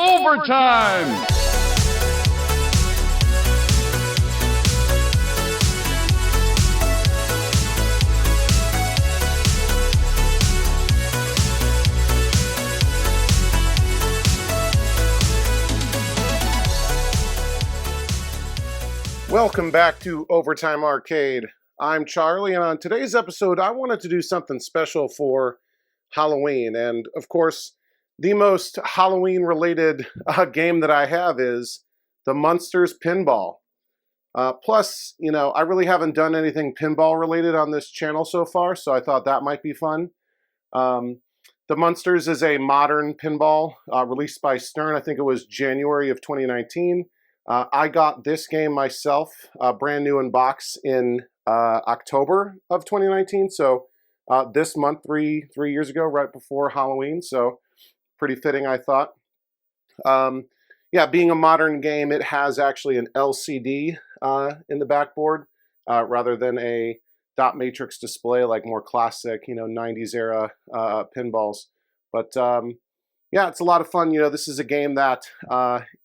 Overtime! Welcome back to Overtime Arcade. I'm Charlie, and on today's episode, I wanted to do something special for Halloween. And of course, the most Halloween-related game that I have is the Munsters Pinball. Plus, I really haven't done anything pinball-related on this channel so far, so I thought that might be fun. The Munsters is a modern pinball released by Stern. I think it was January of 2019. I got this game myself, brand new in box in October of 2019. So this month, three years ago, right before Halloween. So pretty fitting, I thought. Yeah, being a modern game, it has actually an LCD in the backboard rather than a dot matrix display like more classic, 90s era pinballs. But yeah, it's a lot of fun. This is a game that,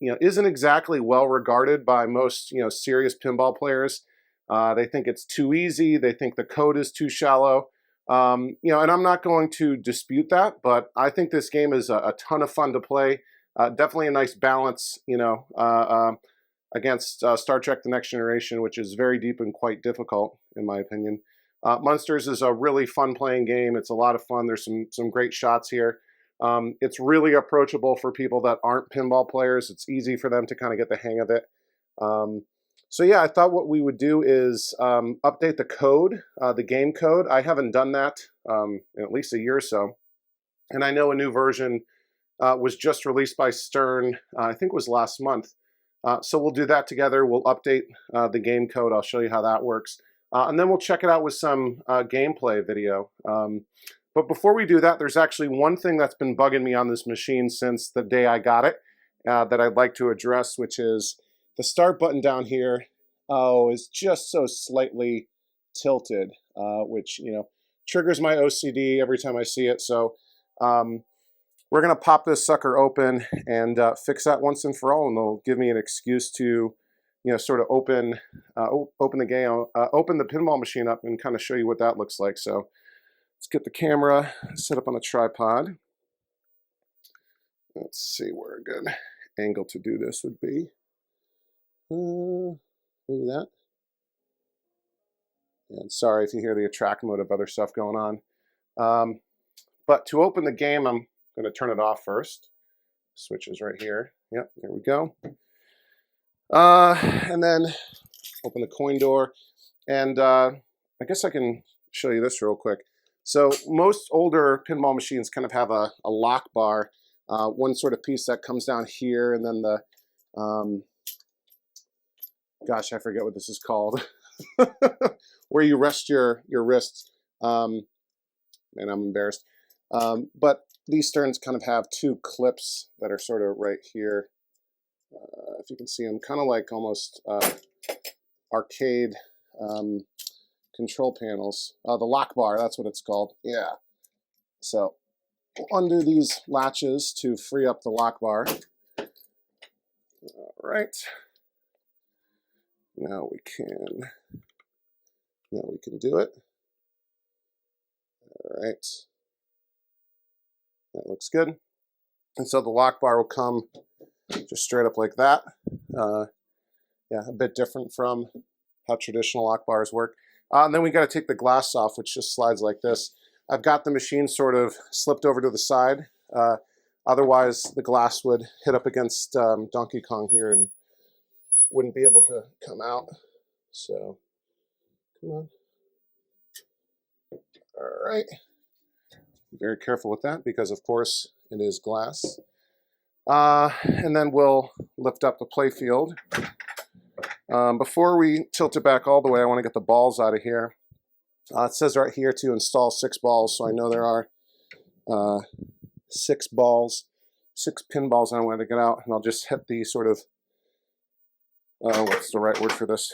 isn't exactly well regarded by most, serious pinball players. They think it's too easy. They think the code is too shallow. And I'm not going to dispute that, but I think this game is a ton of fun to play. Definitely a nice balance, against Star Trek: The Next Generation, which is very deep and quite difficult, in my opinion. Munsters is a really fun playing game. It's a lot of fun. There's some great shots here. It's really approachable for people that aren't pinball players. It's easy for them to kind of get the hang of it. So yeah, I thought what we would do is update the code, the game code. I haven't done that in at least a year or so. And I know a new version was just released by Stern, I think it was last month. So we'll do that together. We'll update the game code. I'll show you how that works. And then we'll check it out with some gameplay video. But before we do that, there's actually one thing that's been bugging me on this machine since the day I got it that I'd like to address, which is the start button down here is just so slightly tilted, which, triggers my OCD every time I see it. So we're going to pop this sucker open and fix that once and for all, and it'll give me an excuse to, sort of open the game, open the pinball machine up and kind of show you what that looks like. So let's get the camera set up on a tripod. Let's see where a good angle to do this would be. Maybe that. And sorry if you hear the attract mode of other stuff going on. But to open the game, I'm going to turn it off first. Switch is right here. Yep, there we go. And then open the coin door. And I guess I can show you this real quick. So most older pinball machines kind of have a lock bar, one sort of piece that comes down here, and then the, gosh, I forget what this is called, where you rest your wrists. And I'm embarrassed. But these Sterns kind of have two clips that are sort of right here. If you can see them, kind of like almost arcade control panels. The lock bar, that's what it's called. Yeah. So we'll undo these latches to free up the lock bar. All right. Now we can do it. All right. That looks good. And so the lock bar will come just straight up like that. Yeah, a bit different from how traditional lock bars work. And then we got to take the glass off, which just slides like this. I've got the machine sort of slipped over to the side. Otherwise, the glass would hit up against Donkey Kong here and wouldn't be able to come out. So, come on. All right. Be very careful with that because, of course, it is glass. And then we'll lift up the play field. Before we tilt it back all the way, I want to get the balls out of here. It says right here to install 6 balls, so I know there are 6 balls, 6 pinballs I want to get out, and I'll just hit the sort of, what's the right word for this?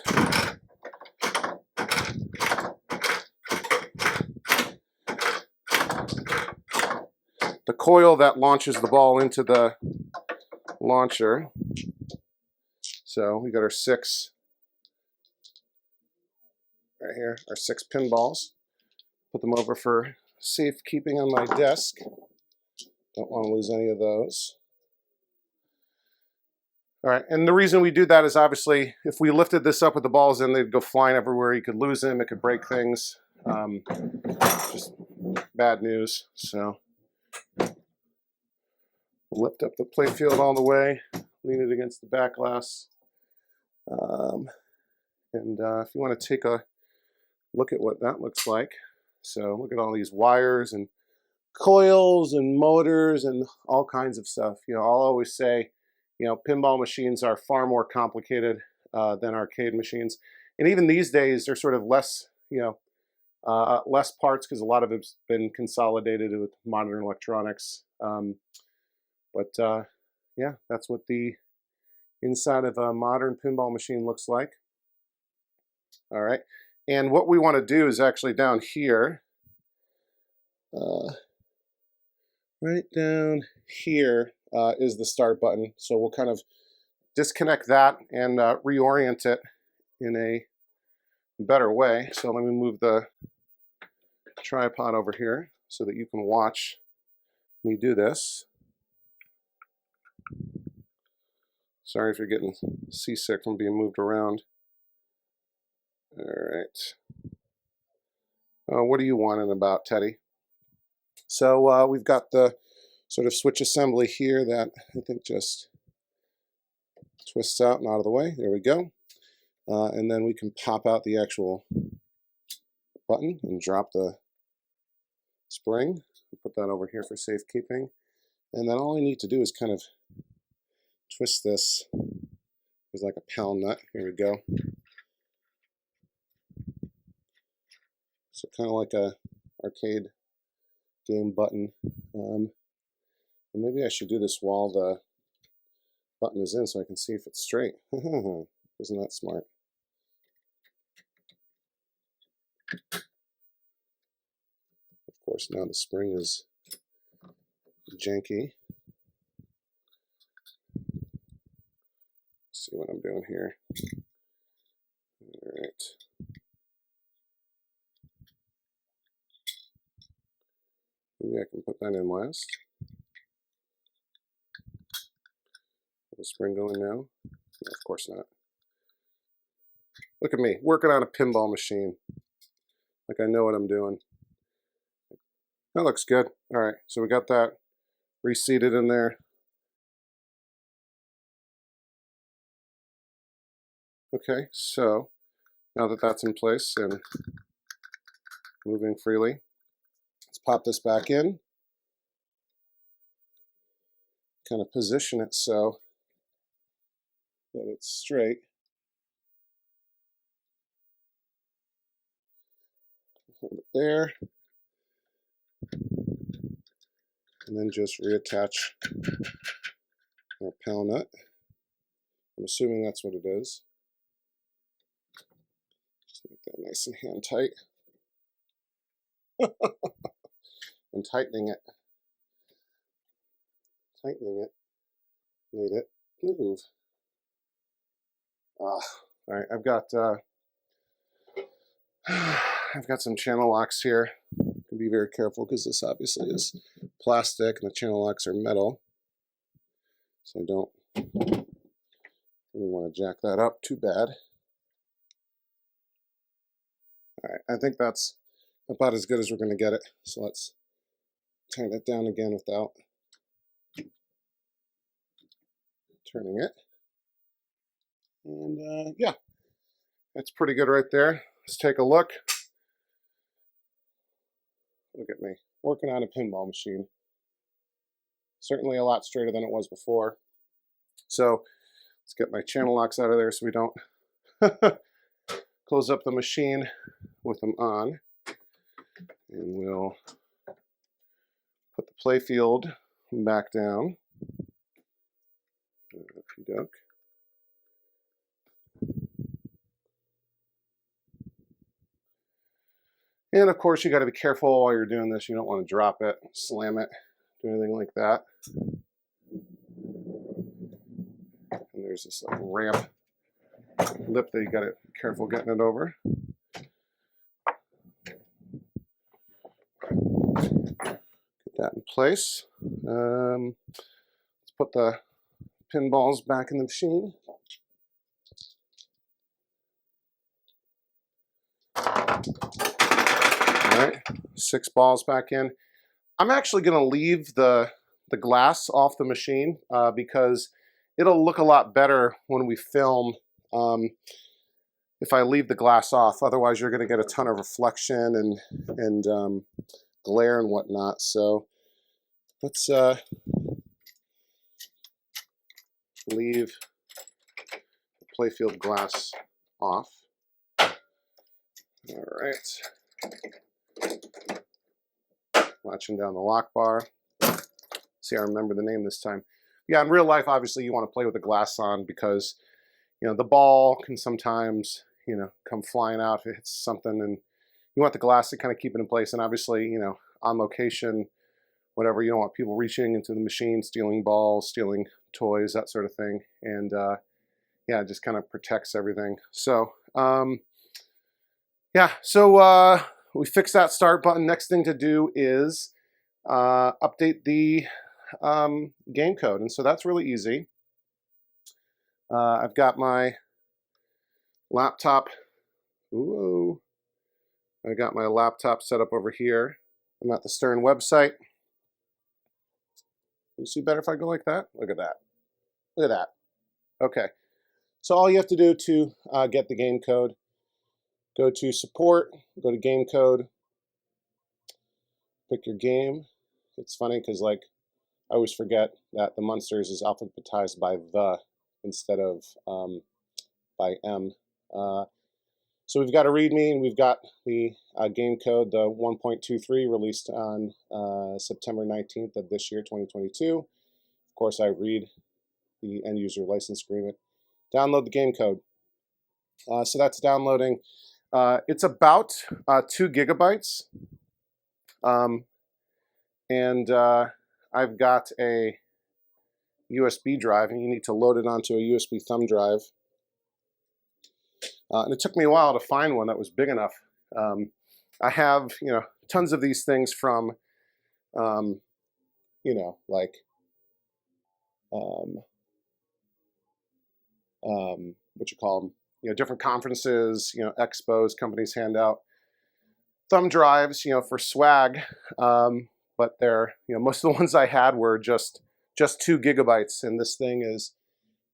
The coil that launches the ball into the launcher. So we got our 6 right here, our 6 pinballs. Put them over for safekeeping on my desk. Don't want to lose any of those. All right, and the reason we do that is obviously if we lifted this up with the balls in, they'd go flying everywhere. You could lose them, it could break things. Just bad news. So lift up the playfield all the way, lean it against the back glass. If you want to take a look at what that looks like. So look at all these wires and coils and motors and all kinds of stuff. You know, I'll always say, you know, pinball machines are far more complicated than arcade machines. And even these days, they're sort of less, you know, less parts because a lot of it's been consolidated with modern electronics. Yeah, that's what the inside of a modern pinball machine looks like. All right, and what we want to do is actually down here, right down here is the start button. So we'll kind of disconnect that and reorient it in a better way. So let me move the tripod over here so that you can watch me do this. Sorry if you're getting seasick from being moved around. All right. What are you wanting about, Teddy? So we've got the sort of switch assembly here that I think just twists out and out of the way. There we go. And then we can pop out the actual button and drop the spring. Put that over here for safekeeping. And then all I need to do is kind of twist this. There's like a pound nut. Here we go. So kind of like a arcade game button. And maybe I should do this while the button is in so I can see if it's straight. Isn't that smart? Of course, now the spring is janky. Let's see what I'm doing here. All right. Maybe I can put that in last. The spring going now? No, of course not. Look at me, working on a pinball machine. Like I know what I'm doing. That looks good. All right, so we got that reseated in there. Okay, so now that that's in place and moving freely, let's pop this back in. Kind of position it so that it's straight. Hold it there. And then just reattach our PAL nut. I'm assuming that's what it is. Just make that nice and hand tight. And tightening it. Tightening it made it move. All right, I've got some channel locks here. Can be very careful because this obviously is plastic and the channel locks are metal. So I don't really want to jack that up too bad. All right, I think that's about as good as we're going to get it. So let's turn it down again without turning it. And yeah, that's pretty good right there. Let's take a look. Look at me, working on a pinball machine. Certainly a lot straighter than it was before. So let's get my channel locks out of there so we don't close up the machine with them on. And we'll put the playfield back down. Okey-doke. And of course, you got to be careful while you're doing this. You don't want to drop it, slam it, do anything like that. there's this little ramp lip that you got to be careful getting it over. Get that in place. Let's put the pinballs back in the machine. All right, 6 balls back in. I'm actually going to leave the glass off the machine because it'll look a lot better when we film if I leave the glass off. Otherwise, you're going to get a ton of reflection and glare and whatnot. So let's leave the playfield glass off. All right. Latching down the lock bar. See, I remember the name this time. Yeah, in real life, obviously, you want to play with the glass on because, you know, the ball can sometimes, you know, come flying out if it hits something, and you want the glass to kind of keep it in place. And obviously, you know, on location, whatever, you don't want people reaching into the machine, stealing balls, stealing toys, that sort of thing. And yeah, it just kind of protects everything. So yeah, so we fixed that start button. Next thing to do is update the game code, and so that's really easy. I've got my laptop. Ooh, I got my laptop set up over here. I'm at the Stern website. You see better if I go like that? Look at that. Look at that. Okay. So all you have to do to get the game code, go to support, go to game code, pick your game. It's funny because, like, I always forget that the Munsters is alphabetized by the instead of by M. So we've got a README, and we've got the game code, the 1.23, released on September 19th of this year, 2022. Of course, I read the end user license agreement. Download the game code. So that's downloading. It's about 2 gigabytes. And I've got a USB drive, and you need to load it onto a USB thumb drive. And it took me a while to find one that was big enough. I have, you know, tons of these things from, you know, like, what you call them, you know, different conferences, you know, expos, companies hand out thumb drives, you know, for swag. But they're, you know, most of the ones I had were just 2 gigabytes, and this thing is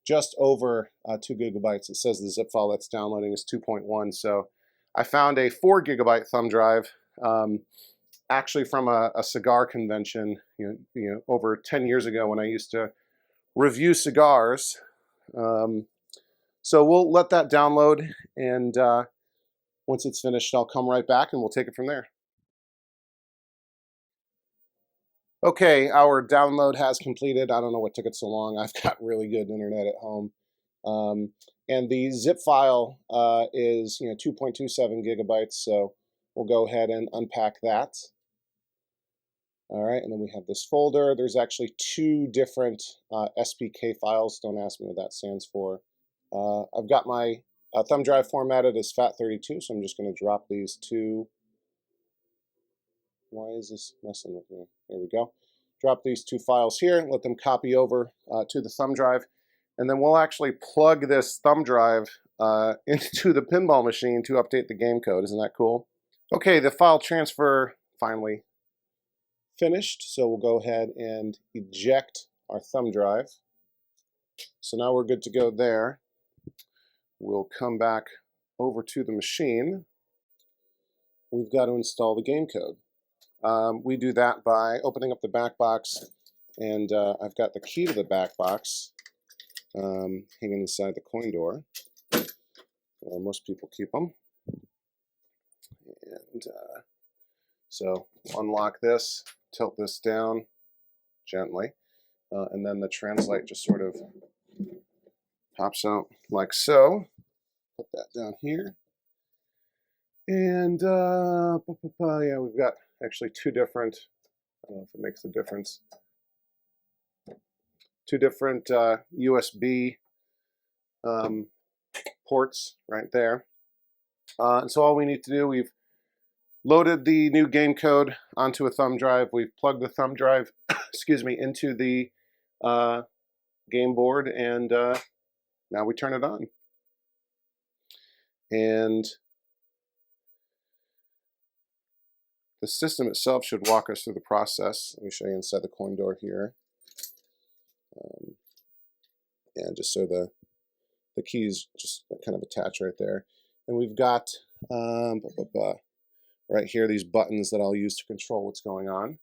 just over 2 gigabytes. It says the zip file that's downloading is 2.1. So I found a 4 gigabyte thumb drive, actually from a cigar convention, you know, over 10 years ago when I used to review cigars. So we'll let that download, and once it's finished, I'll come right back and we'll take it from there. Okay, our download has completed. I don't know what took it so long. I've got really good internet at home. And the zip file is, you know, 2.27 gigabytes, so we'll go ahead and unpack that. All right, and then we have this folder. There's actually 2 different SPK files. Don't ask me what that stands for. I've got my thumb drive formatted as FAT32, so I'm just going to drop these 2. Why is this messing with me? There we go. Drop these 2 files here, let them copy over to the thumb drive, and then we'll actually plug this thumb drive into the pinball machine to update the game code. Isn't that cool? Okay, the file transfer finally finished, so we'll go ahead and eject our thumb drive. So now we're good to go there. We'll come back over to the machine. We've got to install the game code. We do that by opening up the back box, and I've got the key to the back box hanging inside the coin door, where most people keep them. And so unlock this, tilt this down gently, and then the translate just sort of pops out like so. Put that down here. And yeah, we've got actually 2 different, I don't know if it makes a difference, 2 different USB ports right there. And so all we need to do, we've loaded the new game code onto a thumb drive. We've plugged the thumb drive, excuse me, into the game board, and now we turn it on. And the system itself should walk us through the process. Let me show you inside the coin door here. And just so the keys just kind of attach right there. And we've got right here these buttons that I'll use to control what's going on.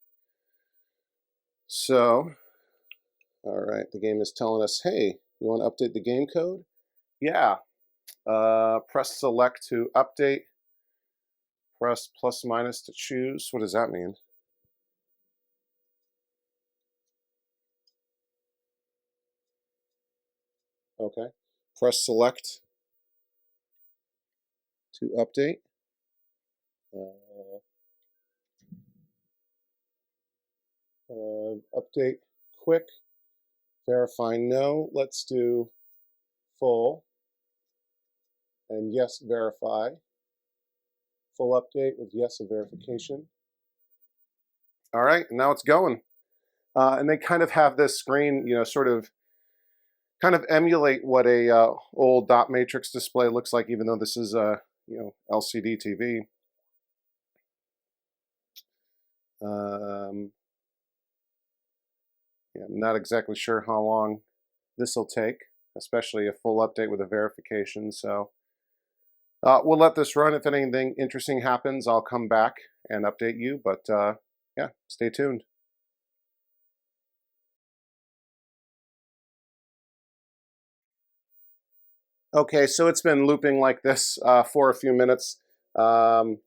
So, all right, the game is telling us, hey, you want to update the game code? Yeah. Press select to update. Press plus minus to choose. What does that mean? Okay. Press select to update. Update quick. Verify no. Let's do full. And yes, verify. Full update with yes of verification. All right, now it's going. And they kind of have this screen, you know, sort of kind of emulate what a old dot matrix display looks like, even though this is a LCD TV. Yeah, I'm not exactly sure how long this will take, especially a full update with a verification. So we'll let this run. If anything interesting happens, I'll come back and update you. But yeah, stay tuned. Okay, so it's been looping like this for a few minutes. And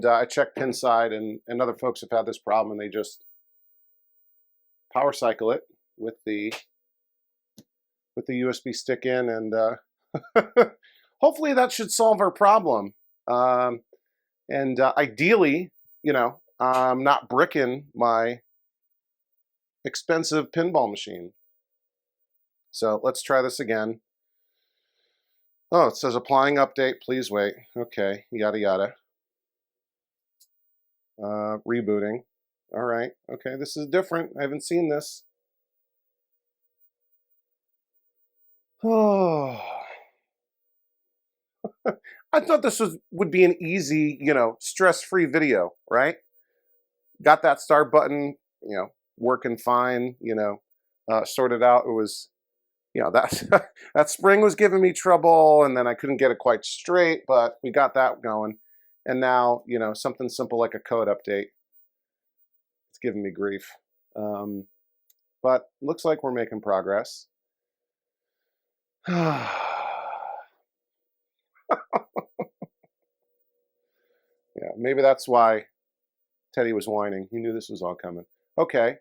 I checked Pinside, and other folks have had this problem, and they just power cycle it with the USB stick in, and hopefully that should solve our problem. And ideally, you know, I'm not bricking my expensive pinball machine. So let's try this again. Oh, it says applying update, please wait. Okay, yada yada. Rebooting. All right, okay, this is different. I haven't seen this. Oh, I thought this would be an easy, you know, stress-free video, right? Got that start button, you know, working fine, you know, sorted out. It was, you know, that that spring was giving me trouble, and then I couldn't get it quite straight, but we got that going. And now, you know, something simple like a code update, it's giving me grief. But looks like we're making progress. Yeah, maybe that's why Teddy was whining. He knew this was all coming. Okay.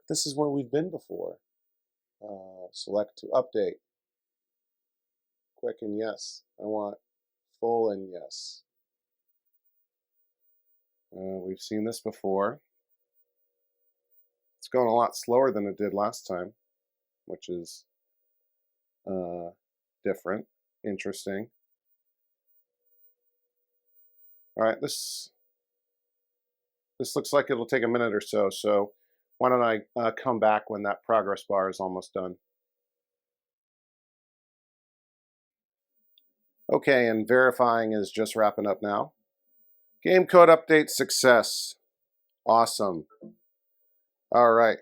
This is where we've been before. Select to update. Quick and yes. I want full and yes. We've seen this before. It's going a lot slower than it did last time, which is different, interesting. All right, this looks like it'll take a minute or so, so why don't I come back when that progress bar is almost done. Okay, and verifying is just wrapping up now. Game code update success. Awesome. All right.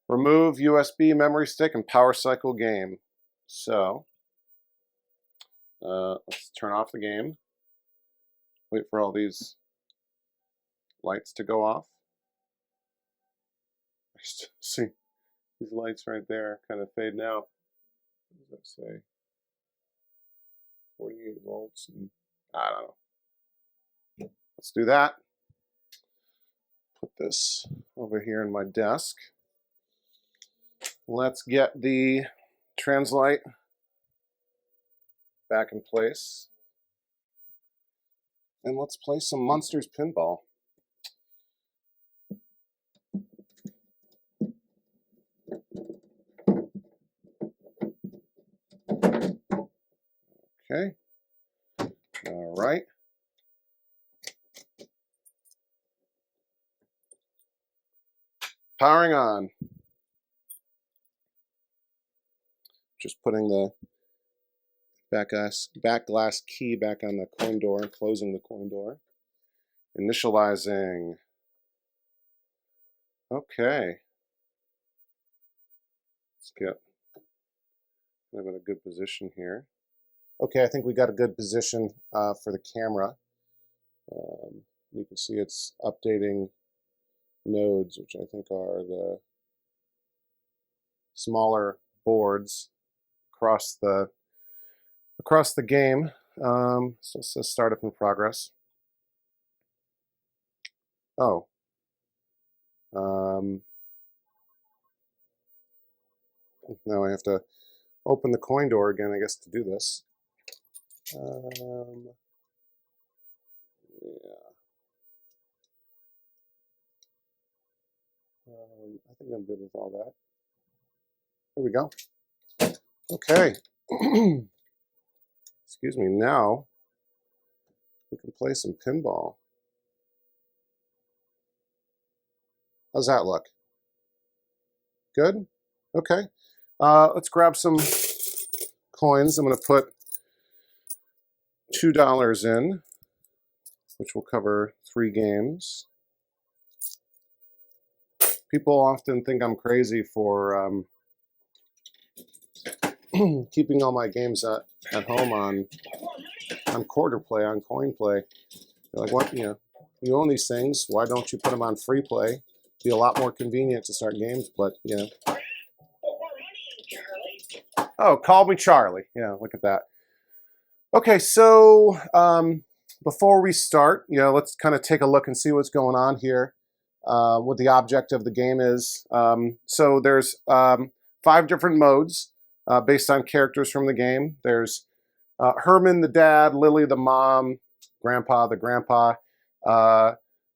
Remove USB memory stick and power cycle game. So let's turn off the game. Wait for all these lights to go off. I still see these lights right there kind of fading out. What does that say? 48 volts. And I don't know. Let's do that. Put this over here in my desk. Let's get the translite back in place. And let's play some Munsters Pinball. right? Powering on. Just putting the back glass key back on the coin door and closing the coin door. Initializing. Okay. Let's get I'm in a good position here. Okay, I think we got a good position for the camera. You can see it's updating nodes, which I think are the smaller boards across the game. So it says startup in progress. Oh. Now I have to open the coin door again, I guess, to do this. Yeah. I think I'm good with all that. Here we go. Okay. Excuse me. Now we can play some pinball. How's that look? Good? Okay. Let's grab some coins. I'm going to put $2 in, which will cover 3 games. People often think I'm crazy for keeping all my games at home on quarter play, on coin play. They're like, what? You own these things. Why don't you put them on free play? Be a lot more convenient to start games, but Oh, call me Charlie. Yeah, look at that. Okay, so before we start, let's kind of take a look and see what's going on here. What the object of the game is. So there's 5 different modes based on characters from the game. There's Herman the dad, Lily the mom, Grandpa the grandpa.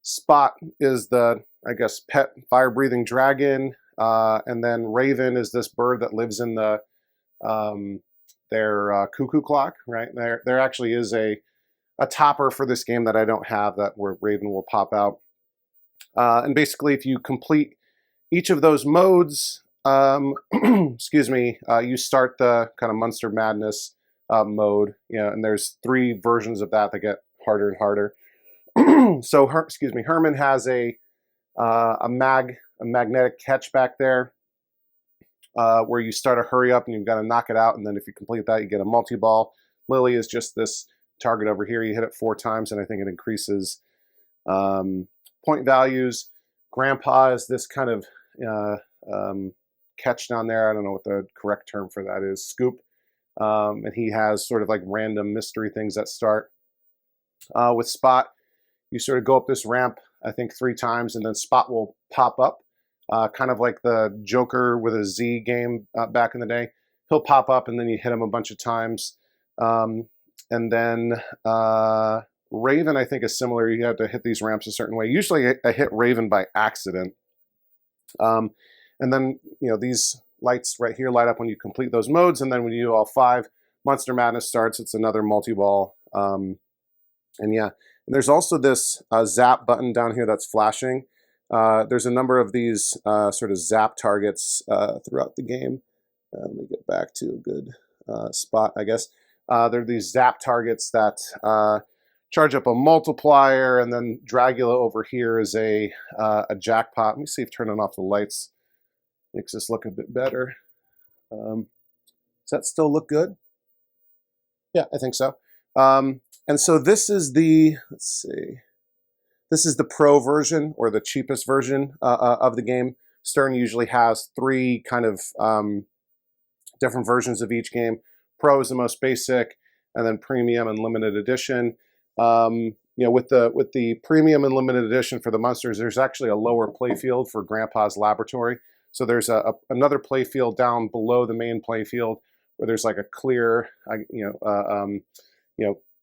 Spot is the, I guess, pet fire-breathing dragon, and then Raven is this bird that lives in their cuckoo clock. Right there actually is a topper for this game that I don't have, where Raven will pop out. And basically, if you complete each of those modes, excuse me, you start the kind of Munster Madness mode. And there's 3 versions of that get harder and harder. So, excuse me, Herman has a magnetic catch back there where you start a hurry up and you've got to knock it out, and then if you complete that, you get a multi-ball. Lily is just this target over here. You hit it 4 times, and I think it increases point values. Grandpa is this kind of catch down there. I don't know what the correct term for that is. Scoop. And he has sort of like random mystery things that start. With Spot, you sort of go up this ramp, I think 3 times, and then Spot will pop up. Kind of like the Joker with a Z game back in the day. He'll pop up, and then you hit him a bunch of times. And then Raven, I think, is similar. You have to hit these ramps a certain way. Usually I hit Raven by accident. And then, these lights right here light up when you complete those modes. And then when you do all 5, Munster Madness starts. It's another multi-ball. And yeah, and there's also this zap button down here that's flashing. There's a number of these sort of zap targets throughout the game. Let me get back to a good spot, I guess. There are these zap targets that charge up a multiplier, and then Dragula over here is a jackpot. Let me see if turning off the lights makes this look a bit better. Does that still look good? Yeah, I think so. And so this is let's see, this is the pro version, or the cheapest version of the game. Stern usually has 3 kind of different versions of each game. Pro is the most basic, and then premium and limited edition. With the premium and limited edition for the Munsters, there's actually a lower playfield for Grandpa's laboratory. So there's another playfield down below the main playfield where there's like a clear,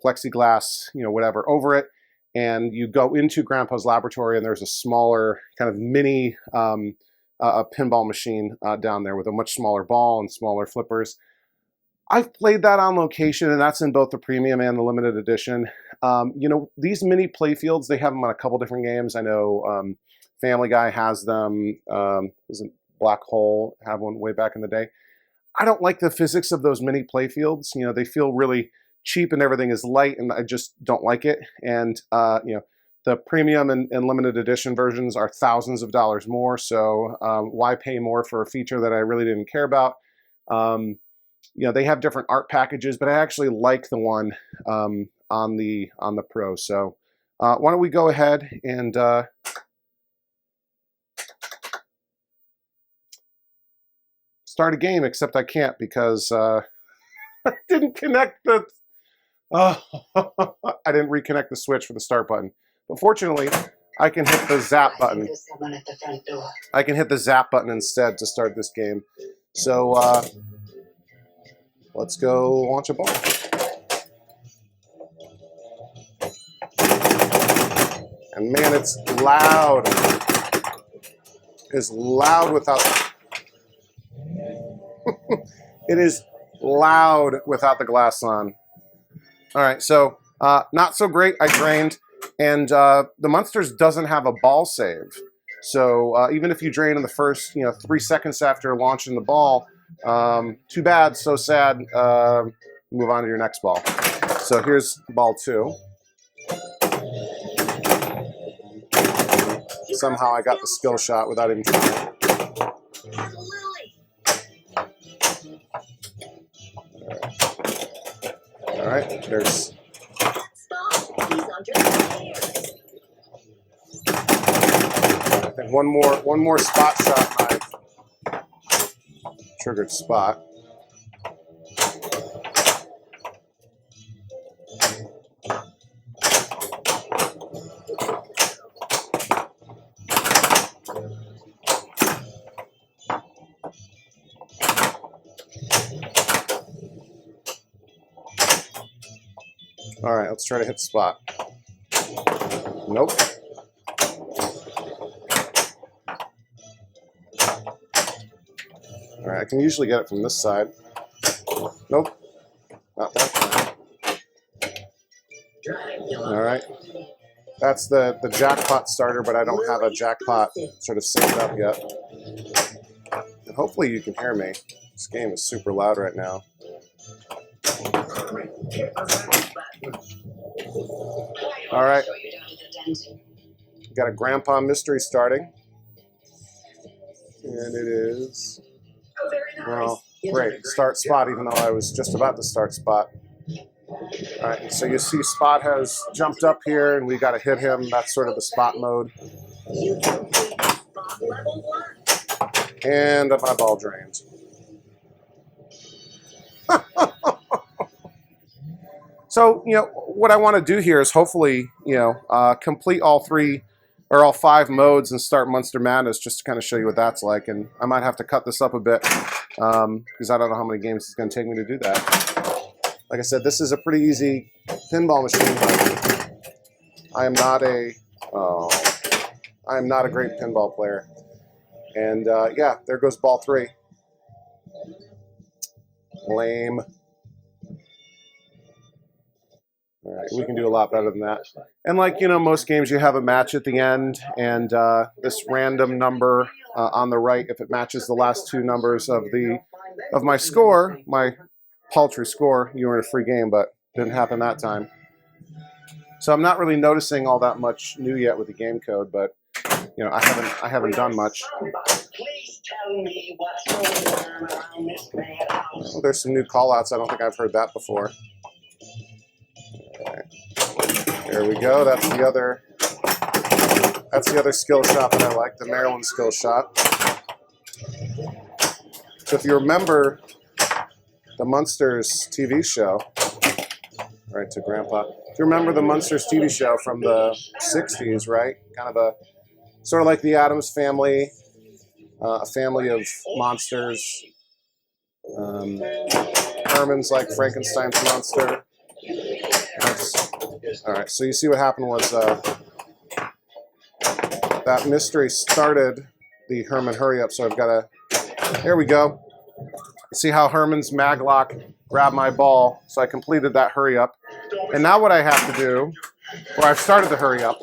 plexiglass, whatever over it, and you go into Grandpa's laboratory, and there's a smaller kind of mini pinball machine down there with a much smaller ball and smaller flippers. I've played that on location, and that's in both the premium and the limited edition. You know, these mini playfields, they have them on a couple different games. I know Family Guy has them. Isn't Black Hole have one way back in the day? I don't like the physics of those mini playfields. You know, they feel really cheap and everything is light, and I just don't like it. And, you know, the premium and limited edition versions are thousands of dollars more, so why pay more for a feature that I really didn't care about? You know, they have different art packages, but I actually like the one on the Pro. So why don't we go ahead and start a game, except I can't because I didn't connect the... I didn't reconnect the switch for the start button. But fortunately, I can hit the zap button. I can hit the zap button instead to start this game. So let's go launch a ball. And man, it's loud. It's loud without... It is loud without the glass on. All right, so not so great. I drained. And the Munsters doesn't have a ball save. So even if you drain in the first 3 seconds after launching the ball, too bad, so sad. Move on to your next ball. So here's ball 2. Somehow I got the skill shot without even trying. All right, there's... I think one more spot shot and I've triggered spot. All right, let's try to hit the spot. Nope. All right, I can usually get it from this side. Nope, not that time. All right, that's the jackpot starter, but I don't have a jackpot sort of saved up yet. And hopefully you can hear me. This game is super loud right now. All right, got a Grandpa Mystery starting, and it is, well, great, start spot, even though I was just about to start spot. All right, so you see Spot has jumped up here, and we got to hit him. That's sort of the spot mode. And my ball drained. So, what I want to do here is hopefully, complete all 5 modes and start Munster Madness just to kind of show you what that's like. And I might have to cut this up a bit because I don't know how many games it's going to take me to do that. Like I said, this is a pretty easy pinball machine, but I am not a great pinball player. And yeah, there goes ball 3. Lame. All right, we can do a lot better than that. And like, most games, you have a match at the end, and this random number on the right, if it matches the last 2 numbers of my score, my paltry score, you earn a free game, but didn't happen that time. So I'm not really noticing all that much new yet with the game code, but I haven't done much. Well, there's some new call-outs. I don't think I've heard that before. Right. There we go. That's the other skill shot that I like, the Maryland skill shot. So if you remember the Munsters TV show, right to Grandpa. If you remember the Munsters TV show from the 60s, right? Kind of a sort of like the Addams Family, a family of monsters. Herman's like Frankenstein's monster. All right, so you see what happened was that mystery started the Herman hurry up, so I've got to, there we go. See how Herman's maglock grabbed my ball, so I completed that hurry up. And now what I have to do, or I've started the hurry up,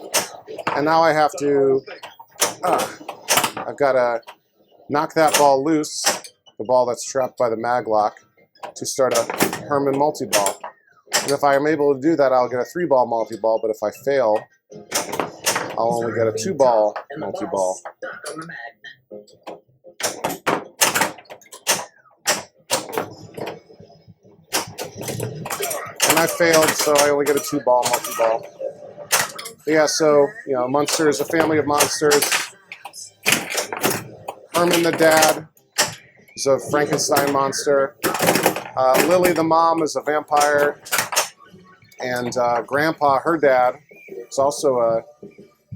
and now I have to, I've got to knock that ball loose, the ball that's trapped by the maglock, to start a Herman multi-ball. And if I am able to do that, I'll get a 3-ball multi-ball, but if I fail, I'll only get a 2-ball multi-ball. And I failed, so I only get a 2-ball multi-ball. But yeah, so, you know, Munster is a family of monsters. Herman the dad is a Frankenstein monster. Lily the mom is a vampire. And Grandpa, her dad, is also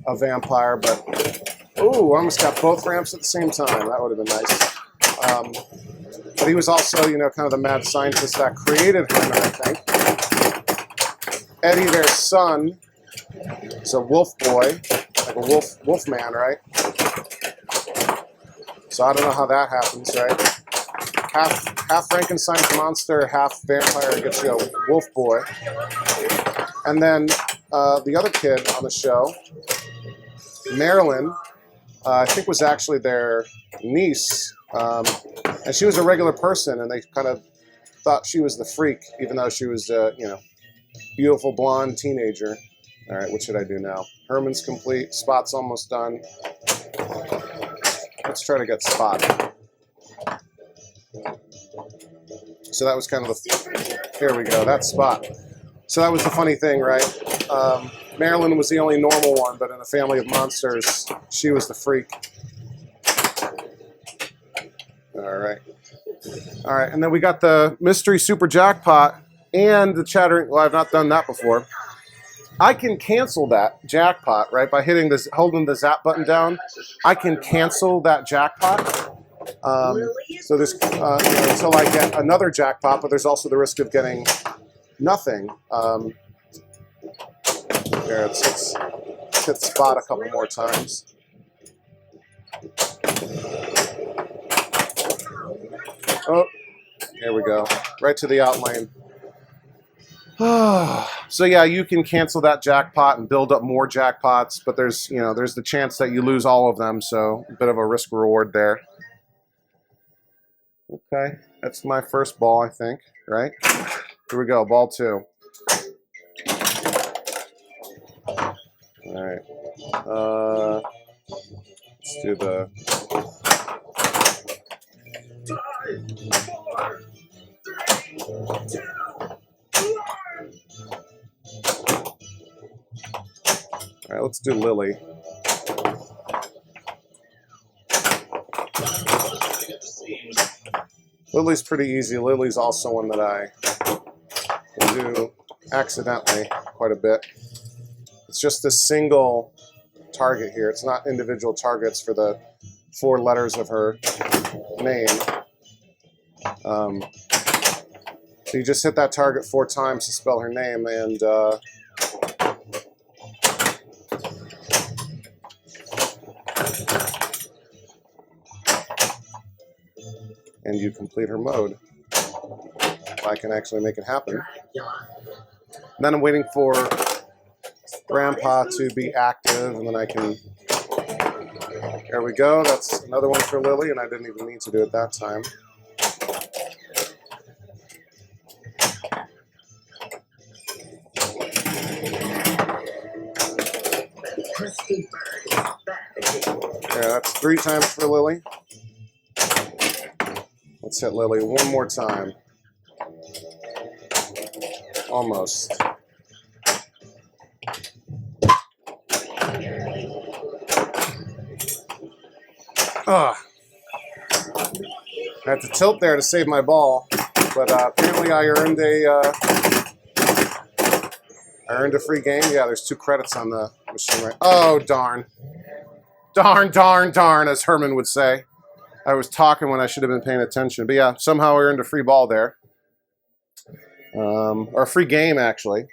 a vampire, but ooh, I almost got both ramps at the same time. That would have been nice. But he was also, you know, kind of the mad scientist that created Herman, I think. Eddie, their son, is a wolf boy, like a wolf man, right? So I don't know how that happens, right? Half Frankenstein's monster, half vampire gets you a wolf boy. And then the other kid on the show, Marilyn, I think was actually their niece. And she was a regular person, and they kind of thought she was the freak, even though she was, you know, beautiful blonde teenager. All right, what should I do now? Herman's complete. Spot's almost done. Let's try to get Spot. So that was kind of the... Here we go. That's Spot. So that was the funny thing, right? Marilyn was the only normal one, but in a family of monsters, she was the freak. All right. All right, and then we got the mystery super jackpot and the chattering... Well, I've not done that before. I can cancel that jackpot, right, by hitting this, holding the zap button down. I can cancel that jackpot. So there's until I get another jackpot, but there's also the risk of getting nothing. Here, let's hit Spot a couple more times. Oh, here we go, right to the out lane. So yeah, you can cancel that jackpot and build up more jackpots, but there's, you know, there's the chance that you lose all of them, so a bit of a risk reward there. Okay, that's my first ball, I think, right? Here we go, ball 2. All right, let's do the... All right, let's do Lily. Lily's pretty easy. Lily's also one that I will do accidentally quite a bit. It's just a single target here. It's not individual targets for the 4 letters of her name. So you just hit that target 4 times to spell her name, and you complete her mode. If I can actually make it happen. Then I'm waiting for Grandpa to be active, and then I can... There we go. That's another one for Lily, and I didn't even need to do it that time. Yeah, that's 3 times for Lily. Let's hit Lily one more time. Almost. I had to tilt there to save my ball, but apparently I earned a free game. Yeah, there's 2 credits on the machine, right? Oh, darn. Darn, darn, darn, as Herman would say. I was talking when I should have been paying attention. But yeah, somehow I earned a free ball there. Or a free game, actually.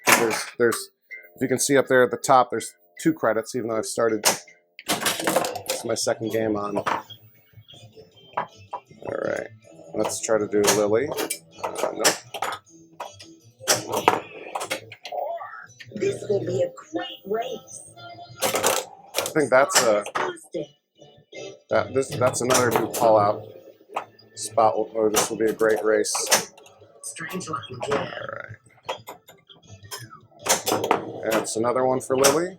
There's, if you can see up there at the top, there's 2 credits, even though I've started. This is my second game on. All right. Let's try to do Lily. Nope. This will be a great race. I think that's that's another new call out spot. Or this will be a great race. Strange looking kid. All right. That's another one for Lily.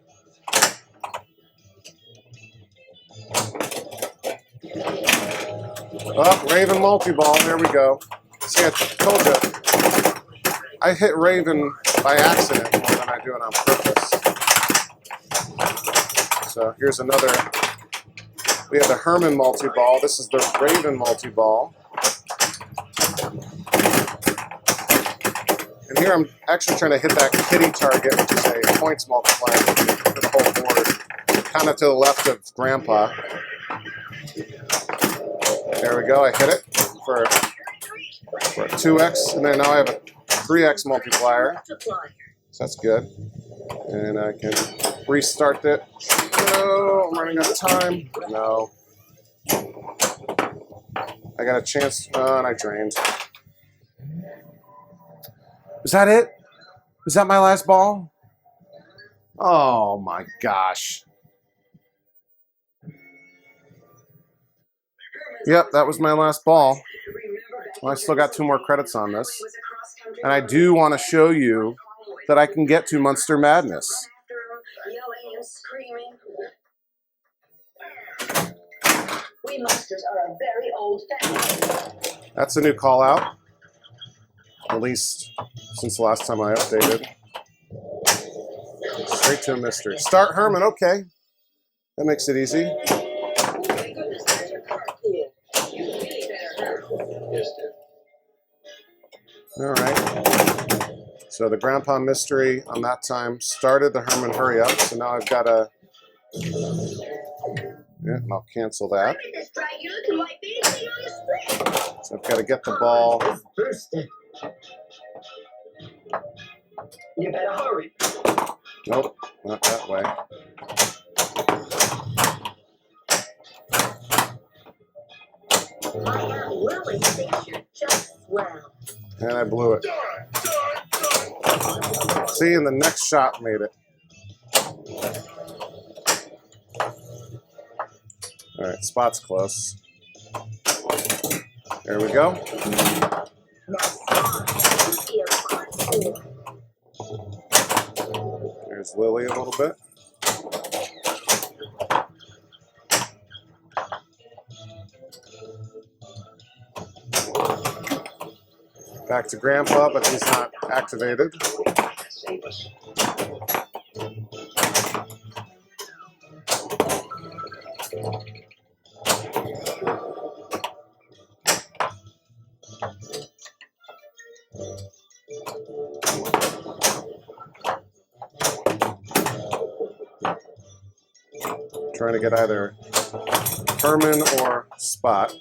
Oh, Raven multi-ball. There we go. See, I told you. I hit Raven by accident more than I do it on purpose. So here's another. We have the Herman multi-ball. This is the Raven multi-ball. And here I'm actually trying to hit that kitty target, which is a points multiplier for the whole board, kind of to the left of Grandpa. There we go. I hit it for a 2x, and then now I have a 3x multiplier. So that's good. And I can restart it. No, I'm running out of time. No. I got a chance. Oh, and I drained. Was that it? Was that my last ball? Oh my gosh. Yep, that was my last ball. Well, I still got 2 more credits on this. And I do want to show you that I can get to Munster Madness. We Munsters are a very old family. That's a new call out. At least since the last time I updated. Straight to a mystery. Start Herman, okay. That makes it easy. All right. So the Grandpa mystery on that time started the Herman hurry up. So now I've got a. Yeah, and I'll cancel that. So I've got to get the ball. You better hurry. Nope, not that way. My Aunt Lily thinks you're just swell. And I blew it. See, and the next shot made it. All right, spot's close. There we go. There's Lily a little bit. Back to Grandpa, but he's not activated. Trying to get either Herman or Spot.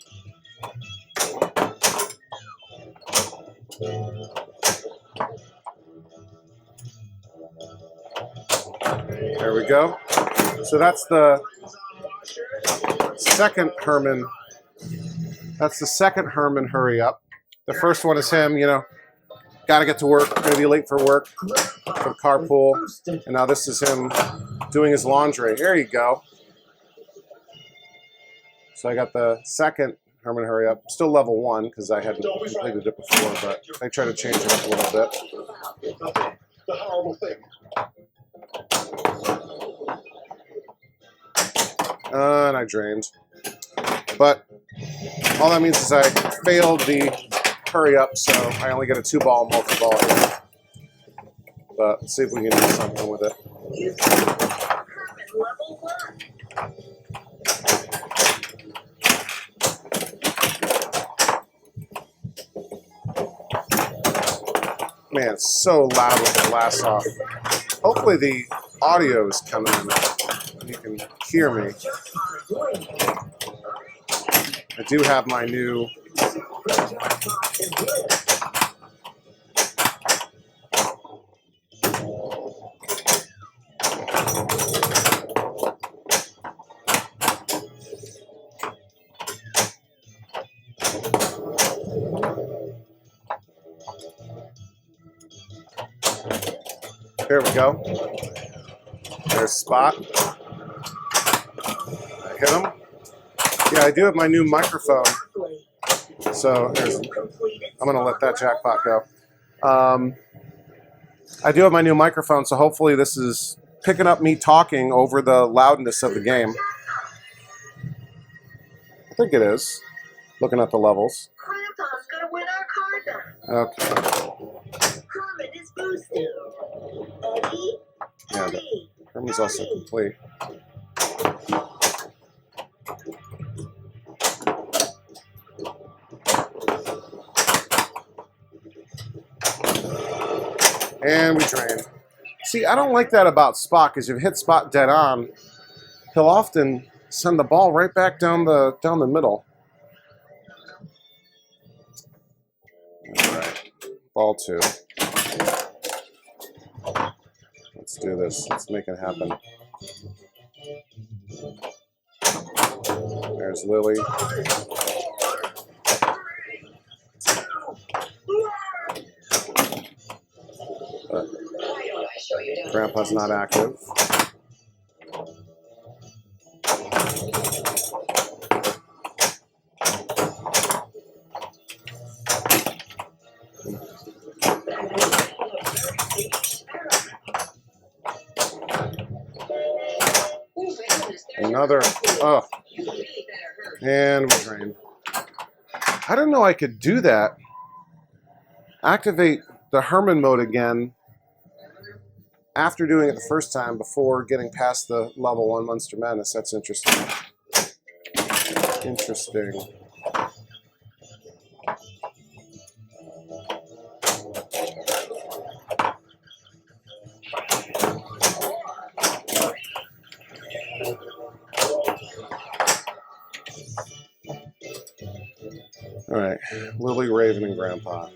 There we go. So that's the second Herman. That's the second Herman hurry up. The first one is him, you know, got to get to work, going to be late for work, for the carpool. And now this is him doing his laundry. There you go. So I got the second Herman hurry up. Still level 1 because I hadn't completed it before, but I try to change it up a little bit. The horrible thing. And I drained. But all that means is I failed the hurry up, so I only get a 2-ball multi-ball here. But let's see if we can do something with it. You've got Herman level 1. Man, it's so loud with the glass off. Hopefully the audio is coming in and you can hear me. I do have my new There we go. There's Spot. I hit him. Yeah, I do have my new microphone. So I'm going to let that jackpot go. I do have my new microphone, so hopefully this is picking up me talking over the loudness of the game. I think it is, looking at the levels. Grandpa's gonna win our card back. Okay. Herman is boosted. Eddie, Yeah, Eddie, Herman's also complete. And we drain. See, I don't like that about Spot, because if you hit Spot dead on, he'll often send the ball right back down the middle. All right, ball 2. Let's do this. Let's make it happen. There's Lily. But Grandpa's not active. Another, oh, and we drain. I didn't know I could do that. Activate the Herman mode again after doing it the first time before getting past the level 1 Munster Madness. That's interesting. Interesting. All right, Lily, Raven, and Grandpa.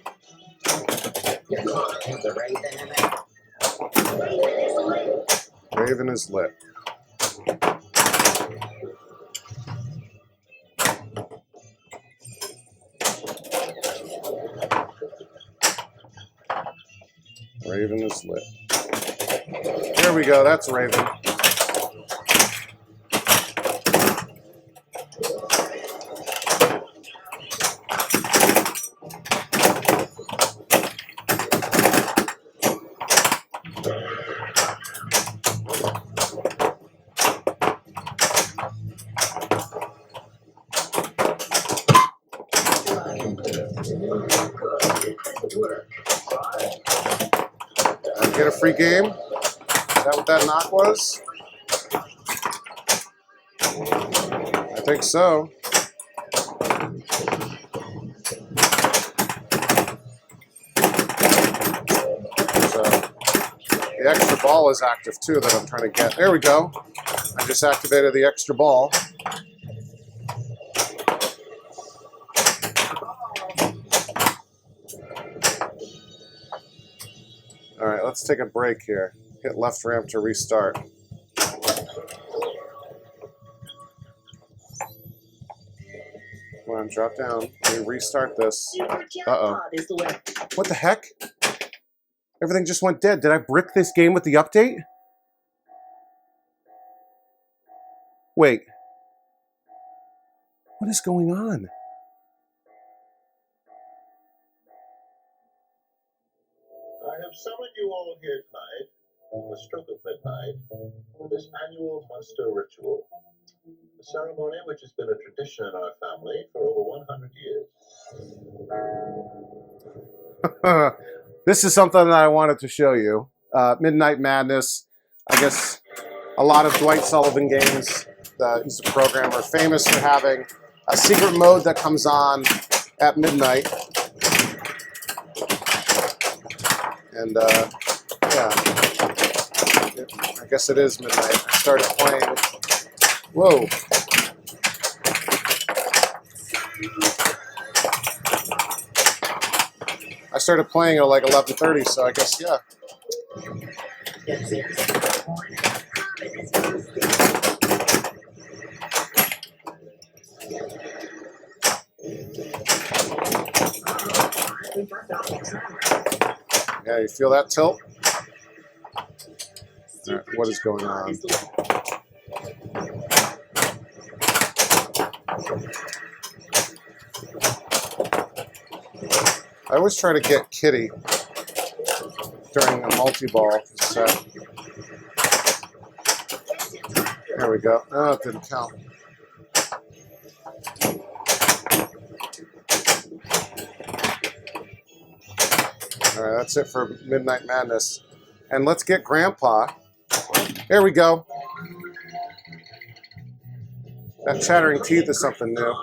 Raven is lit. Raven is lit. There we go, that's Raven. Get a free game? Is that what that knock was? I think so. So the extra ball is active too that I'm trying to get. There we go. I just activated the extra ball. All right, let's take a break here. Hit left ramp to restart. Come on, drop down. Let me restart this. Uh-oh. What the heck? Everything just went dead. Did I brick this game with the update? Wait. What is going on? I have summoned you all here tonight, on the stroke of midnight, for this annual Munster ritual. A ceremony which has been a tradition in our family for over 100 years. This is something that I wanted to show you. Midnight Madness. I guess a lot of Dwight Sullivan games, he's a programmer, famous for having a secret mode that comes on at midnight. And yeah, I guess it is midnight. I started playing. Whoa. I started playing at like 11:30, so I guess, yeah. Yeah, you feel that tilt? All right, what is going on? I always try to get Kitty during a multi-ball set. There we go. Oh, it didn't count. All right, that's it for Midnight Madness. And let's get Grandpa. There we go. That chattering teeth is something new.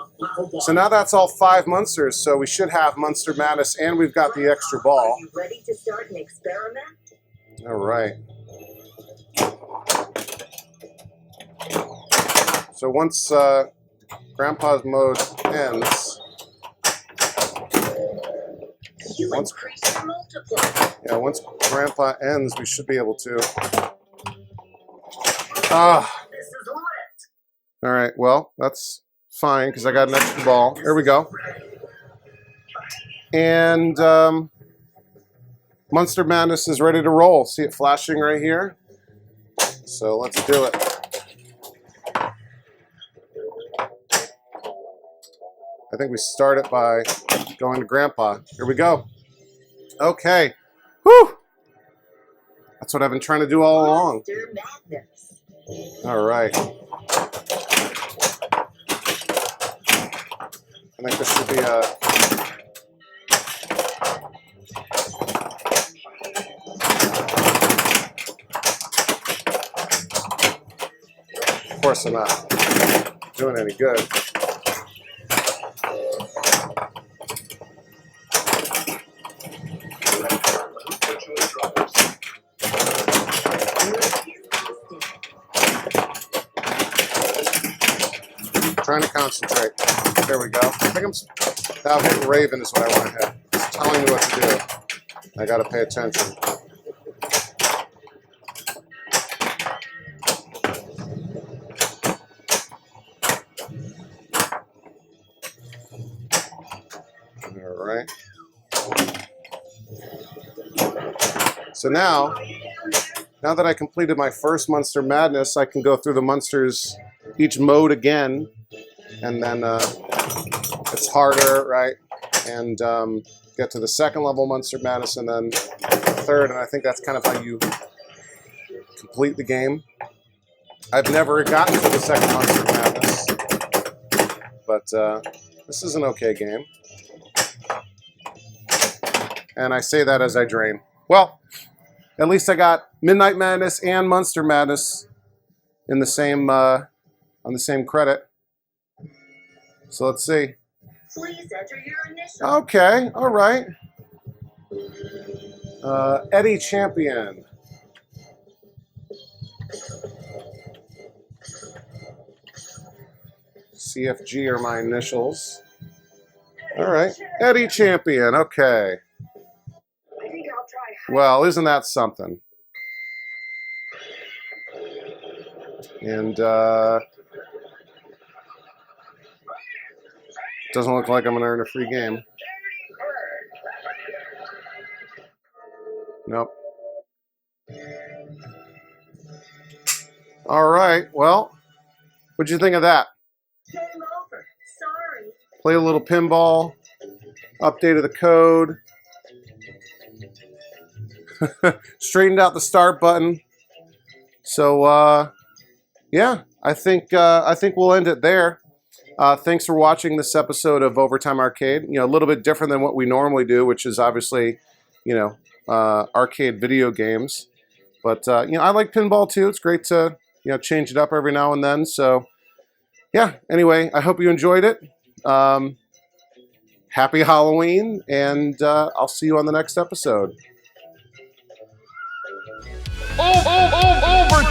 So now that's all 5 Munsters, so we should have Munster Madness, and we've got the extra ball. Are you ready to start an experiment? All right. So once Grandpa's mode ends, You increase and multiply. yeah, once Grandpa ends, we should be able to. Ah. This is lit. All right. Well, that's fine because I got an extra ball. There we go. And Munster Madness is ready to roll. See it flashing right here? So let's do it. I think we start it by going to Grandpa. Here we go. Okay. Whew! That's what I've been trying to do all along. Munster Madness. All right. I think this should be a... Of course I'm not doing any good. Trying to concentrate. There we go. I think I'm now hitting Raven is what I want to hit. It's telling me what to do. I got to pay attention. All right. So now that I completed my first Munster Madness, I can go through the Munsters, each mode again, and then it's harder, right? And get to the second level Munster Madness, and then third, and I think that's kind of how you complete the game. I've never gotten to the second Munster Madness, but this is an okay game. And I say that as I drain. Well, at least I got Midnight Madness and Munster Madness in the same on the same credit. So let's see. Please enter your initials. Okay, all right. Eddie Champion. CFG are my initials. All right, Eddie Champion. Okay. I think I'll try. Well, isn't that something? And doesn't look like I'm going to earn a free game. Nope. All right. Well, what'd you think of that? Game over. Sorry. Play a little pinball. Updated the code. Straightened out the start button. So, yeah, I think we'll end it there. Thanks for watching this episode of Overtime Arcade. You know, a little bit different than what we normally do, which is obviously, you know, arcade video games. But, you know, I like pinball too. It's great to, you know, change it up every now and then. So, yeah, anyway, I hope you enjoyed it. Happy Halloween, and I'll see you on the next episode. Overtime!